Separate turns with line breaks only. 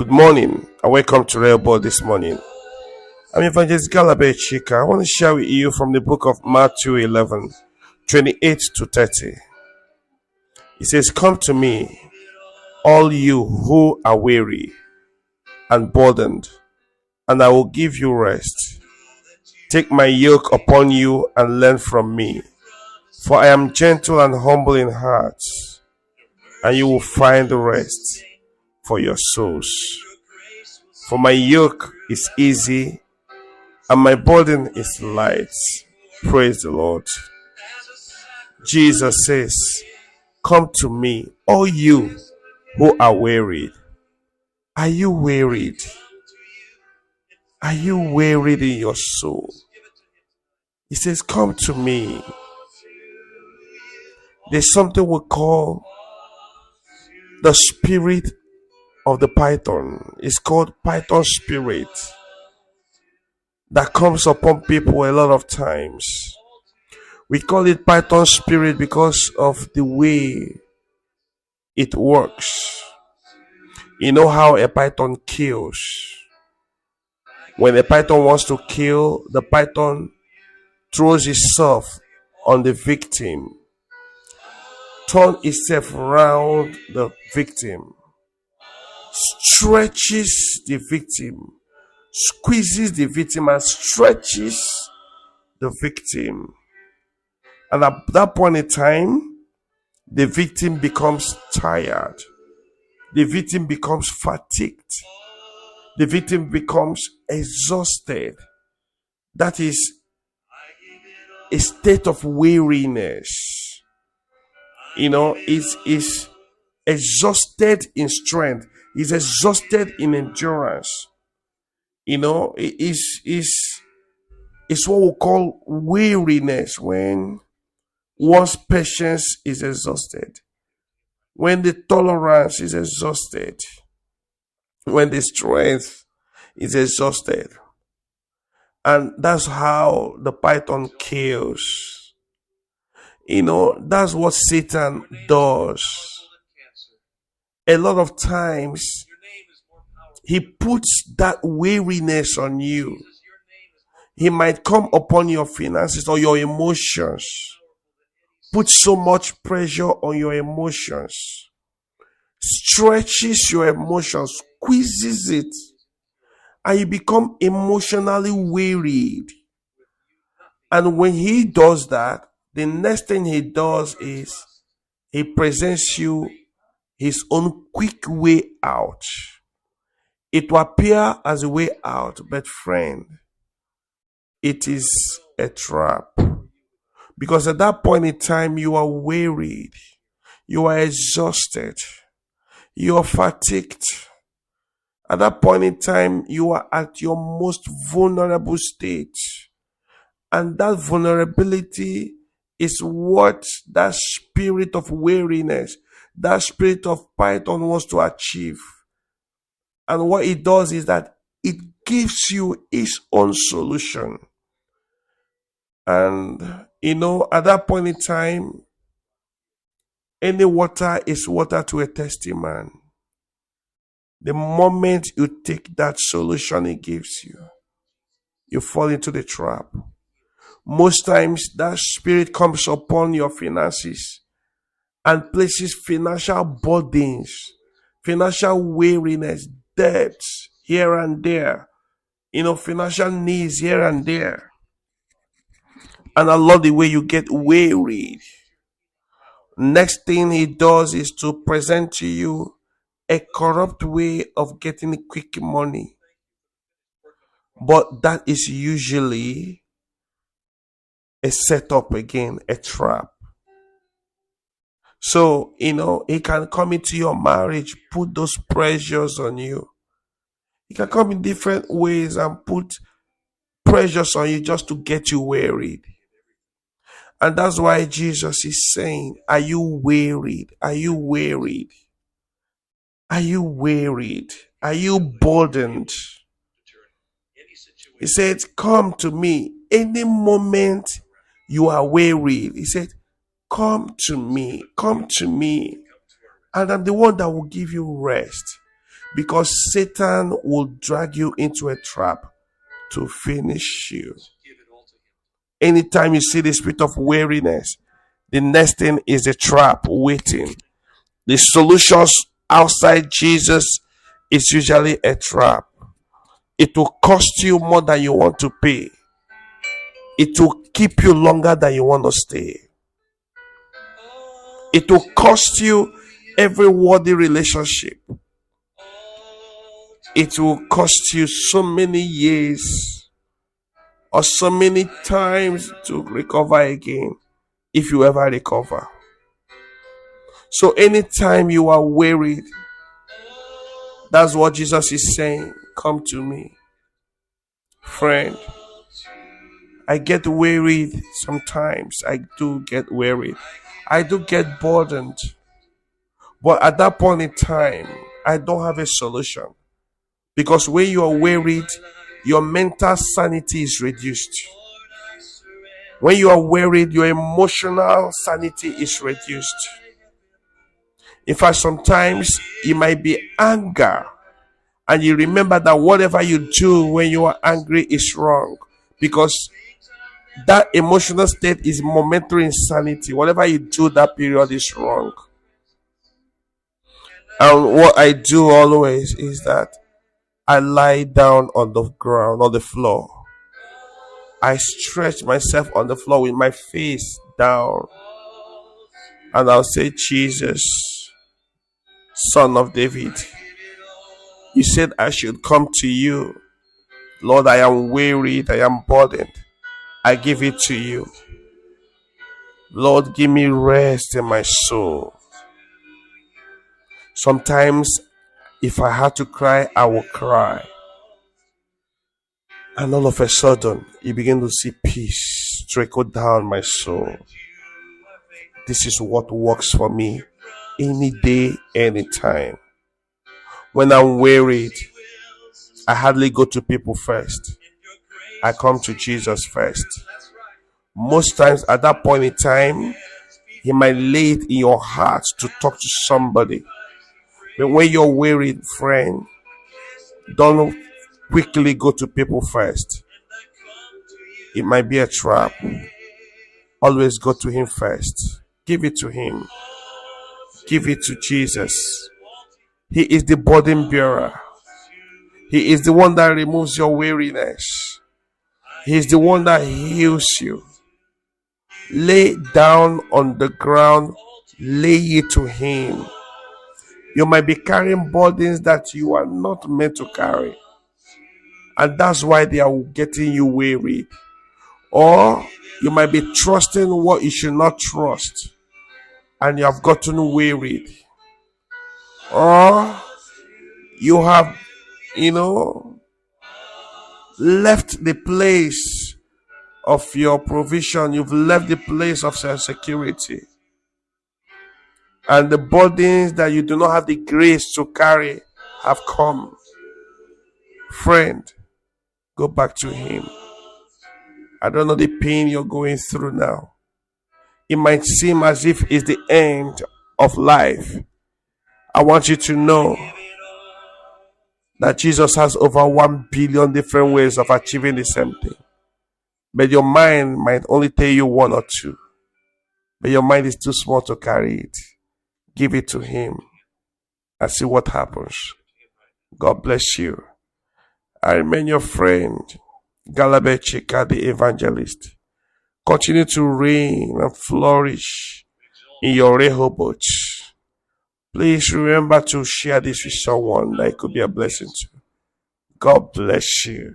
Good morning and welcome to REHOBOTH this morning. I'm Evangelist Gallabeth, Chika. I want to share with you from the book of Matthew 11:28 to 30. It says, "Come to me, all you who are weary and burdened, and I will give you rest. Take my yoke upon you and learn from me, for I am gentle and humble in heart, and you will find rest for your souls. For my yoke is easy and my burden is light." Praise the Lord. Jesus says, "Come to me, all you who are wearied." Are you wearied? Are you wearied in your soul? He says, "Come to me." There's something we call the spirit of the python. It's called python spirit that comes upon people a lot of times. We call it python spirit because of the way it works. You know how a python kills. When a python wants to kill, the python throws itself on the victim, turns itself around the victim, stretches the victim, squeezes the victim and stretches the victim. And at that point in time, the victim becomes tired. The victim becomes fatigued. The victim becomes exhausted. That is a state of weariness. Is exhausted in strength. Is exhausted in endurance. It is what we call weariness, when one's patience is exhausted, when the tolerance is exhausted, when the strength is exhausted. And that's how the python kills. That's what Satan does. A lot of times, he puts that weariness on you. He might come upon your finances or your emotions. Put so much pressure on your emotions. Stretches your emotions, squeezes it, and you become emotionally wearied. And when he does that, the next thing he does is he presents you his own quick way out. It will appear as a way out, but friend, it is a trap. Because at that point in time, you are wearied, you are exhausted, you are fatigued. At that point in time, you are at your most vulnerable state. And that vulnerability is what that spirit of weariness, that spirit of python wants to achieve. And what it does is that it gives you its own solution. And, at that point in time, any water is water to a thirsty man. The moment you take that solution it gives you, you fall into the trap. Most times, that spirit comes upon your finances and places financial burdens, financial weariness, debts here and there, financial needs here and there. And I love the way you get wearied. Next thing he does is to present to you a corrupt way of getting quick money. But that is usually a setup again, a trap. So, he can come into your marriage, put those pressures on you. He can come in different ways and put pressures on you just to get you wearied. And that's why Jesus is saying, are you wearied? Are you wearied? Are you wearied? Are you burdened? He said, "Come to me." Any moment you are wearied, he said, "Come to me, come to me. And I'm the one that will give you rest." Because Satan will drag you into a trap to finish you. Anytime you see the spirit of weariness, the next thing is a trap waiting. The solutions outside Jesus is usually a trap. It will cost you more than you want to pay. It will keep you longer than you want to stay. It will cost you every worthy relationship. It will cost you so many years or so many times to recover again, if you ever recover. So anytime you are worried, that's what Jesus is saying. Come to me. Friend, I get worried sometimes. I do get worried. I do get burdened. But at that point in time, I don't have a solution. Because when you are worried, your mental sanity is reduced. When you are worried, your emotional sanity is reduced. In fact, sometimes it might be anger. And you remember that whatever you do when you are angry is wrong. Because that emotional state is momentary insanity. Whatever you do that period is wrong. And what I do always is that I lie down on the ground, on the floor. I stretch myself on the floor with my face down. And I'll say, Jesus, Son of David, you said I should come to you. Lord, I am wearied, I am burdened. I give it to you. Lord, give me rest in my soul. Sometimes, if I had to cry, I will cry. And all of a sudden, you begin to see peace trickle down my soul. This is what works for me any day, anytime. When I'm worried, I hardly go to people first. I come to Jesus first. Most times at that point in time, He might lay it in your heart to talk to somebody. But when you're worried, friend, don't quickly go to people first. It might be a trap. Always go to Him first. Give it to Him. Give it to Jesus. He is the burden bearer. He is the one that removes your weariness. He is the one that heals you. Lay down on the ground. Lay it to Him. You might be carrying burdens that you are not meant to carry. And that's why they are getting you weary. Or you might be trusting what you should not trust. And you have gotten wearied. Or you have, left the place of your provision. You've left the place of security. And the burdens that you do not have the grace to carry have come. Friend, go back to Him. I don't know the pain you're going through now. It might seem as if it's the end of life. I want you to know that Jesus has over 1 billion different ways of achieving the same thing. But your mind might only tell you one or two. But your mind is too small to carry it. Give it to Him and see what happens. God bless you. I remain your friend, Gallabeth Chika, the evangelist. Continue to reign and flourish in your Rehoboth. Please remember to share this with someone that it could be a blessing to. God bless you.